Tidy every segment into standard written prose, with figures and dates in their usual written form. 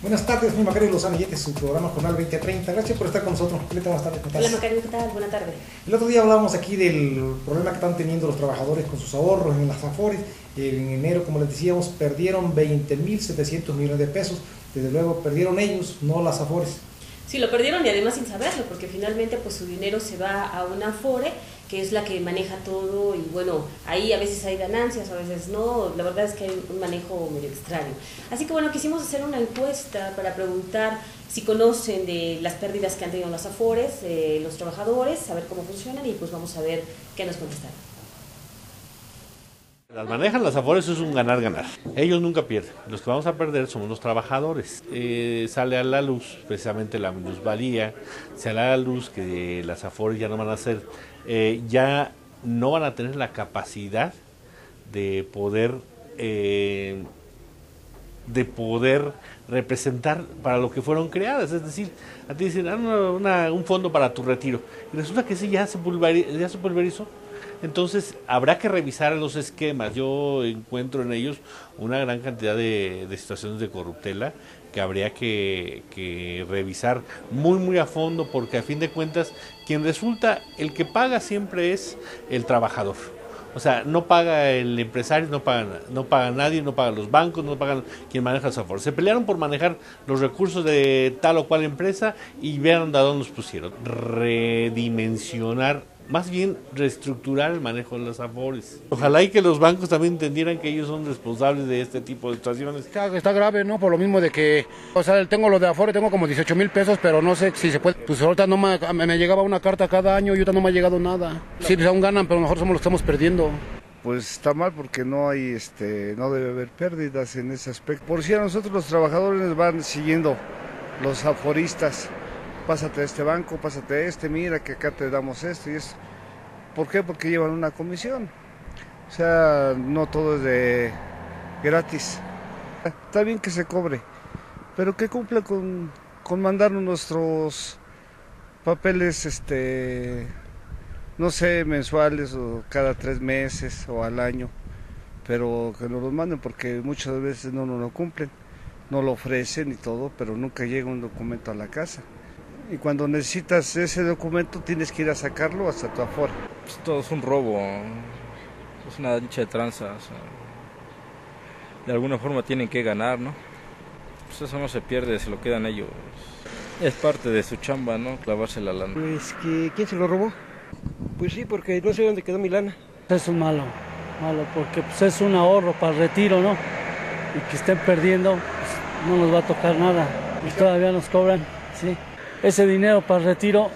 Buenas tardes, soy Macario Lozano y este es su programa Jornal 2030. Gracias por estar con nosotros. Buenas tardes. Hola Macario, ¿qué tal? Buenas tardes. El otro día hablábamos aquí del problema que están teniendo los trabajadores con sus ahorros en las Afores. En enero, como les decíamos, perdieron 20.700 millones de pesos. Desde luego perdieron ellos, no las Afores. Sí, lo perdieron y además sin saberlo, porque finalmente pues su dinero se va a una Afore, que es la que maneja todo, y bueno, ahí a veces hay ganancias, a veces no, la verdad es que hay un manejo medio extraño. Así que bueno, quisimos hacer una encuesta para preguntar si conocen de las pérdidas que han tenido las Afores, los trabajadores, saber cómo funcionan y pues vamos a ver qué nos contestaron. Las manejan las Afores, es un ganar-ganar. Ellos nunca pierden. Los que vamos a perder somos los trabajadores. Sale a la luz, precisamente la minusvalía, sale a la luz que las Afores ya no van a ser, ya no van a tener la capacidad de poder representar para lo que fueron creadas. Es decir, a ti dicen, un fondo para tu retiro. Y resulta que ese ya se pulverizó. Entonces habrá que revisar los esquemas. Yo encuentro en ellos una gran cantidad de situaciones de corruptela que habría que revisar muy a fondo, porque a fin de cuentas quien resulta, el que paga siempre es el trabajador. O sea, no paga el empresario, no paga nadie, no pagan los bancos, no pagan quien maneja los Afores. Se pelearon por manejar los recursos de tal o cual empresa y vean a dónde los pusieron. Redimensionar, más bien reestructurar el manejo de las Afores. Ojalá y que los bancos también entendieran que ellos son responsables de este tipo de situaciones. Está grave, ¿no? Por lo mismo de que, o sea, tengo lo de Afore, tengo como 18,000 pesos, pero no sé si se puede. Pues ahorita no me llegaba una carta cada año y ahorita no me ha llegado nada. Sí, pues aún ganan, pero nosotros somos los que estamos perdiendo. Pues está mal porque no hay, no debe haber pérdidas en ese aspecto. Por si a nosotros los trabajadores van siguiendo los aforistas. Pásate a este banco, pásate a este, mira que acá te damos esto y eso. ¿Por qué? Porque llevan una comisión. O sea, no todo es de gratis. Está bien que se cobre, pero que cumpla con mandarnos nuestros papeles, no sé, mensuales o cada 3 meses o al año, pero que nos los manden porque muchas veces no nos lo cumplen, no lo ofrecen y todo, pero nunca llega un documento a la casa. Y cuando necesitas ese documento tienes que ir a sacarlo hasta tu Afore. Pues todo es un robo, es una dicha de tranza, o sea, de alguna forma tienen que ganar, ¿no? Pues eso no se pierde, se lo quedan ellos. Es parte de su chamba, ¿no? Clavarse la lana. Pues que, ¿quién se lo robó? Pues sí, porque no sé dónde quedó mi lana. Es un malo, porque pues es un ahorro para el retiro, ¿no? Y que estén perdiendo, pues, no nos va a tocar nada. Y todavía nos cobran, sí. Ese dinero para el retiro,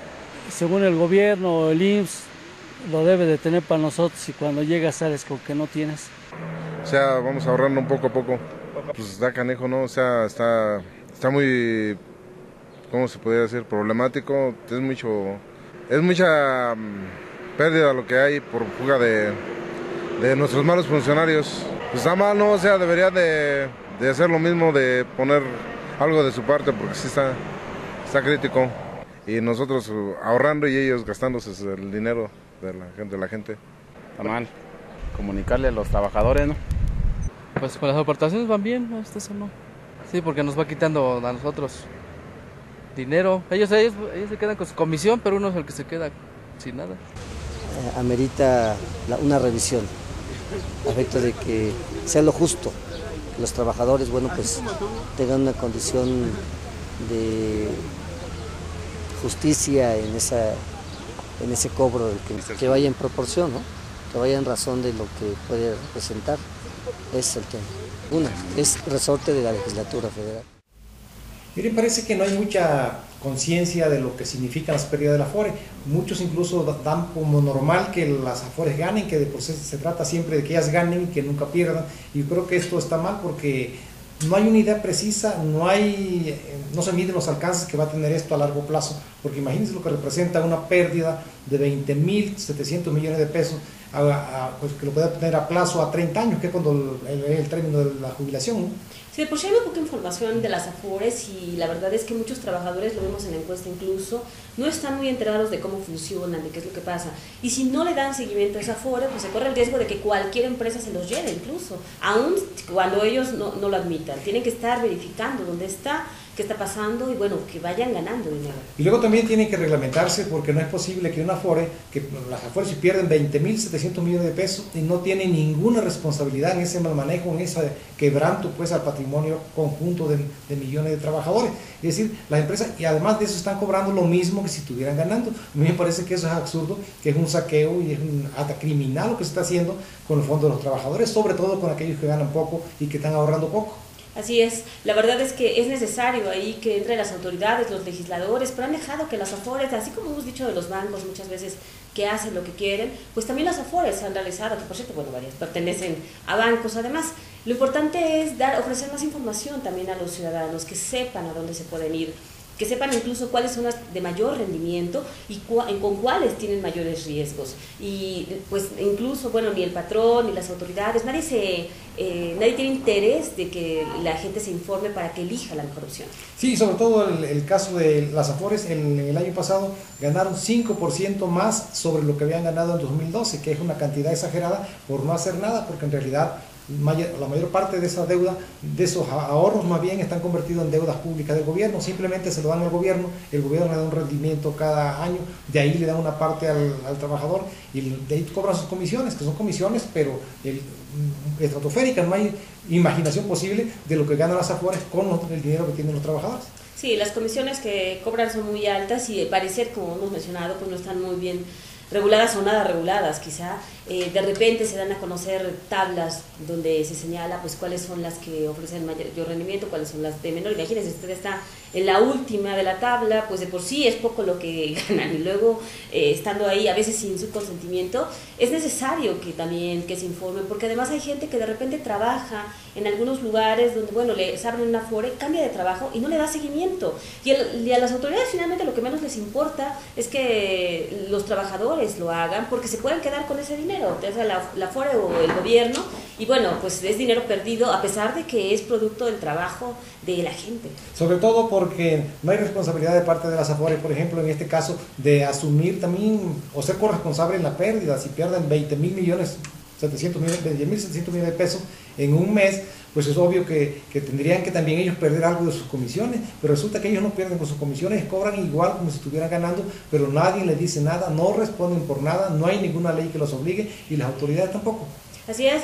según el gobierno o el IMSS, lo debe de tener para nosotros y cuando llegas sales con que no tienes. O sea, vamos ahorrando un poco a poco. Pues da canejo, ¿no? O sea, está muy, ¿cómo se podría decir? Problemático. Es mucha pérdida lo que hay por fuga de nuestros malos funcionarios. Pues está mal, ¿no? O sea, debería de hacer lo mismo, de poner algo de su parte, porque sí está crítico, y nosotros ahorrando y ellos gastándose el dinero de la gente. Está mal comunicarle a los trabajadores, ¿no? Pues con las aportaciones van bien, ¿no? Eso no. Sí, porque nos va quitando a nosotros dinero. Ellos se quedan con su comisión, pero uno es el que se queda sin nada. Amerita una revisión, a efecto de que sea lo justo, que los trabajadores, bueno, pues tengan una condición de justicia en ese cobro, que vaya en proporción, ¿no? Que vaya en razón de lo que puede representar. Ese es el tema. Una, es resorte de la legislatura federal. Miren, parece que no hay mucha conciencia de lo que significan las pérdidas de la Afore. Muchos incluso dan como normal que las Afores ganen, que de por sí se trata siempre de que ellas ganen y que nunca pierdan. Y creo que esto está mal porque no hay una idea precisa, no se miden los alcances que va a tener esto a largo plazo, porque imagínense lo que representa una pérdida de 20.700 millones de pesos, pues que lo puede tener a plazo a 30 años, que es cuando el término de la jubilación, ¿no? Sí, de por sí hay muy poca información de las Afores y la verdad es que muchos trabajadores, lo vemos en la encuesta incluso, no están muy enterados de cómo funcionan, de qué es lo que pasa. Y si no le dan seguimiento a esa Afore, pues se corre el riesgo de que cualquier empresa se los lleve incluso, aun cuando ellos no lo admitan. Tienen que estar verificando dónde está, qué está pasando y bueno, que vayan ganando dinero. Y luego también tiene que reglamentarse porque no es posible que una Afore, que las Afores se pierden 20.700 millones de pesos y no tienen ninguna responsabilidad en ese mal manejo, en ese quebranto pues al patrimonio conjunto de millones de trabajadores. Es decir, las empresas, y además de eso están cobrando lo mismo que si estuvieran ganando. A mí me parece que eso es absurdo, que es un saqueo y es un acta criminal lo que se está haciendo con los fondos de los trabajadores, sobre todo con aquellos que ganan poco y que están ahorrando poco. Así es, la verdad es que es necesario ahí que entre las autoridades, los legisladores, pero han dejado que las Afores, así como hemos dicho de los bancos muchas veces que hacen lo que quieren, pues también las Afores han realizado, que por cierto, bueno, varias pertenecen a bancos además. Lo importante es ofrecer más información también a los ciudadanos, que sepan a dónde se pueden ir, que sepan incluso cuáles son las de mayor rendimiento y con cuáles tienen mayores riesgos. Y pues incluso, bueno, ni el patrón ni las autoridades, nadie tiene interés de que la gente se informe para que elija la mejor opción. Sí, sobre todo el caso de las Afores, en el año pasado ganaron 5% más sobre lo que habían ganado en 2012, que es una cantidad exagerada por no hacer nada, porque en realidad la mayor parte de esa deuda, de esos ahorros más bien están convertidos en deudas públicas del gobierno, simplemente se lo dan al gobierno, el gobierno le da un rendimiento cada año, de ahí le da una parte al trabajador y de ahí cobran sus comisiones, que son comisiones pero estratosféricas, no hay imaginación posible de lo que ganan las Afores con el dinero que tienen los trabajadores. Sí, las comisiones que cobran son muy altas y parecer, como hemos mencionado, pues no están muy bien reguladas o nada reguladas quizá. De repente se dan a conocer tablas donde se señala pues cuáles son las que ofrecen mayor rendimiento, cuáles son las de menor. Imagínense, usted está en la última de la tabla, pues de por sí es poco lo que ganan y luego estando ahí a veces sin su consentimiento, es necesario que también que se informen, porque además hay gente que de repente trabaja en algunos lugares donde, bueno, les abren una Afore, cambia de trabajo y no le da seguimiento. Y a las autoridades finalmente lo que menos les importa es que los trabajadores lo hagan porque se pueden quedar con ese dinero, ya sea la Afore o el gobierno, y bueno, pues es dinero perdido a pesar de que es producto del trabajo de la gente. Sobre todo porque no hay responsabilidad de parte de las Afores, por ejemplo, en este caso, de asumir también o ser corresponsable en la pérdida. Si pierden 20.700 millones de pesos en un mes, pues es obvio que tendrían que también ellos perder algo de sus comisiones, pero resulta que ellos no pierden con sus comisiones, cobran igual como si estuvieran ganando, pero nadie les dice nada, no responden por nada, no hay ninguna ley que los obligue y las autoridades tampoco. Así es,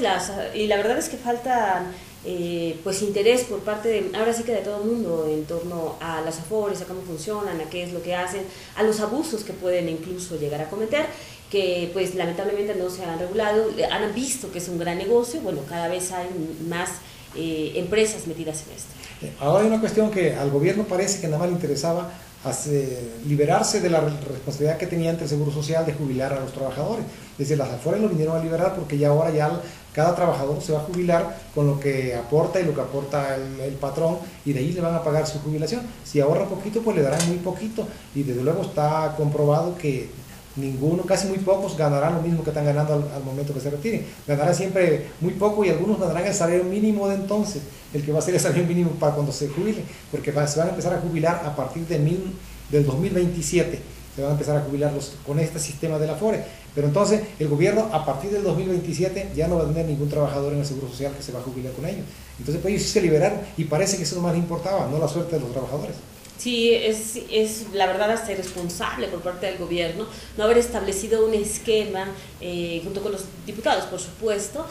y la verdad es que falta pues interés por parte de, ahora sí que de todo el mundo, en torno a las Afores, a cómo funcionan, a qué es lo que hacen, a los abusos que pueden incluso llegar a cometer, que pues lamentablemente no se han regulado, han visto que es un gran negocio, bueno, cada vez hay más empresas metidas en esto. Ahora hay una cuestión que al gobierno parece que nada más le interesaba liberarse de la responsabilidad que tenía ante el Seguro Social de jubilar a los trabajadores. Desde las Afores lo vinieron a liberar porque ya ahora cada trabajador se va a jubilar con lo que aporta y lo que aporta el patrón y de ahí le van a pagar su jubilación. Si ahorra poquito, pues le darán muy poquito y desde luego está comprobado que casi muy pocos ganarán lo mismo que están ganando al momento que se retiren. Ganarán siempre muy poco y algunos ganarán el salario mínimo de entonces, el que va a ser el salario mínimo para cuando se jubilen, porque se van a empezar a jubilar a partir del 2027, se van a empezar a jubilar con este sistema de la Afore. Pero entonces el gobierno a partir del 2027 ya no va a tener ningún trabajador en el Seguro Social que se va a jubilar con ellos. Entonces pues ellos sí se liberaron y parece que eso no más les importaba, no la suerte de los trabajadores. Sí, es la verdad hasta irresponsable por parte del gobierno no haber establecido un esquema, junto con los diputados por supuesto,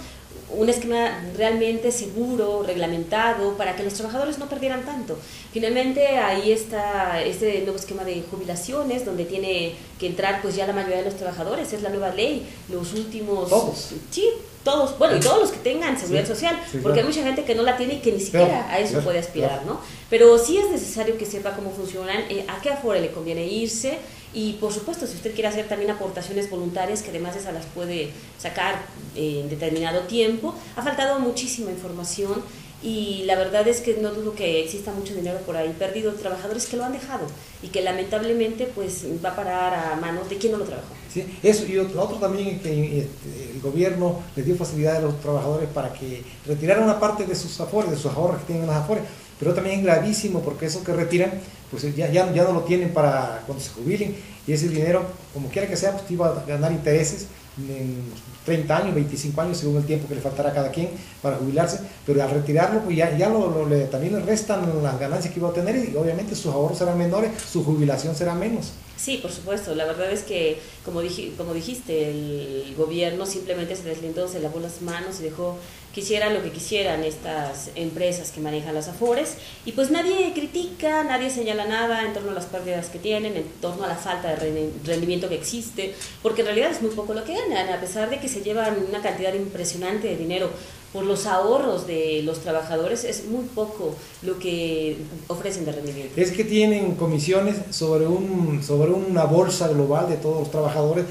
un esquema realmente seguro, reglamentado, para que los trabajadores no perdieran tanto. Finalmente ahí está este nuevo esquema de jubilaciones, donde tiene que entrar pues ya la mayoría de los trabajadores, es la nueva ley, los últimos... ¿Todos? Sí, todos, bueno, y todos los que tengan seguridad social, porque hay mucha gente que no la tiene y que ni siquiera a eso puede aspirar, ¿no? Pero sí es necesario que sepa cómo funcionan, a qué Afore le conviene irse, y por supuesto, si usted quiere hacer también aportaciones voluntarias, que además esas las puede sacar en determinado tiempo. Ha faltado muchísima información y la verdad es que no dudo que exista mucho dinero por ahí perdido, trabajadores que lo han dejado y que lamentablemente pues va a parar a manos de quien no lo trabajó. Sí, eso, y lo otro también es que el gobierno les dio facilidad a los trabajadores para que retiraran una parte de sus afores, de sus ahorros que tienen en las afores, pero también es gravísimo porque eso que retiran pues ya no lo tienen para cuando se jubilen, y ese dinero, como quiera que sea, pues iba a ganar intereses en 30 años, 25 años, según el tiempo que le faltará a cada quien para jubilarse, pero al retirarlo pues también le restan las ganancias que iba a tener, y obviamente sus ahorros serán menores, su jubilación será menos. Sí, por supuesto, la verdad es que, como dijiste, el gobierno simplemente se deslindó, se lavó las manos y dejó que hicieran lo que quisieran estas empresas que manejan las afores, y pues nadie critica, nadie señala nada en torno a las pérdidas que tienen, en torno a la falta de rendimiento que existe, porque en realidad es muy poco lo que ganan, a pesar de que se llevan una cantidad impresionante de dinero por los ahorros de los trabajadores, es muy poco lo que ofrecen de rendimiento. Es que tienen comisiones sobre una bolsa global de todos los trabajadores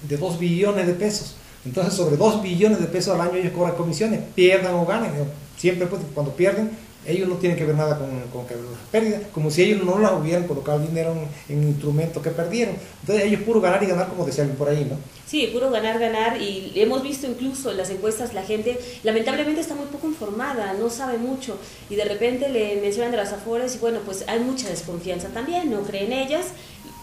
de 2 billones de pesos. Entonces, sobre 2 billones de pesos al año ellos cobran comisiones, pierdan o ganen. Siempre pues, cuando pierden, ellos no tienen que ver nada con las pérdidas, como si ellos no las hubieran colocado el dinero en instrumentos que perdieron. Entonces ellos puro ganar y ganar, como decía alguien por ahí, ¿no? Sí, puro ganar, y hemos visto incluso en las encuestas la gente lamentablemente está muy poco informada, no sabe mucho, y de repente le mencionan de las afores y bueno, pues hay mucha desconfianza también, no creen ellas,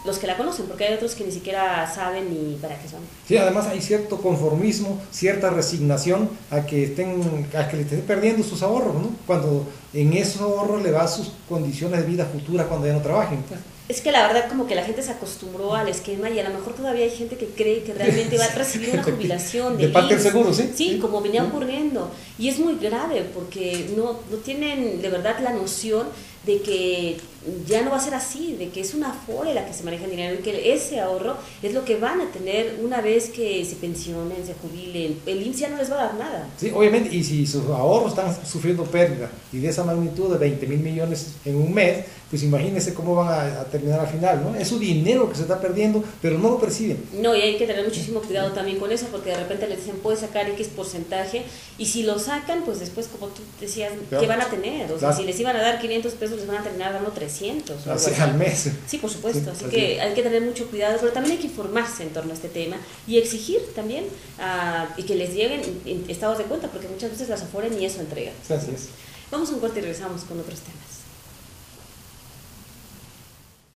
los que la conocen, porque hay otros que ni siquiera saben ni para qué son. Sí, además hay cierto conformismo, cierta resignación a que le estén perdiendo sus ahorros, ¿no? Cuando en esos ahorros le va a sus condiciones de vida futura cuando ya no trabajen, pues. Es que la verdad como que la gente se acostumbró al esquema y a lo mejor todavía hay gente que cree que realmente va a recibir una jubilación de parte del seguro, ¿sí? Sí, como venía ocurriendo. Y es muy grave porque no tienen de verdad la noción de que ya no va a ser así, de que es una afore la que se maneja el dinero y que ese ahorro es lo que van a tener una vez que se pensionen, se jubilen. El IMSS ya no les va a dar nada. Sí, obviamente, y si sus ahorros están sufriendo pérdida y de esa magnitud de 20,000 millones en un mes, pues imagínense cómo van a terminar al final, ¿no? Es su dinero que se está perdiendo, pero no lo perciben. No, y hay que tener muchísimo cuidado también con eso, porque de repente les dicen, puedes sacar X porcentaje, y si lo sacan, pues después, como tú decías, ¿qué van a tener? O sea, si les iban a dar 500 pesos, les van a terminar dando 300. Al mes. Sí, por supuesto, sí, así que hay que tener mucho cuidado, pero también hay que informarse en torno a este tema y exigir también y que les lleguen estados de cuenta, porque muchas veces las afores ni eso entregan. Así es. Vamos a un corte y regresamos con otros temas.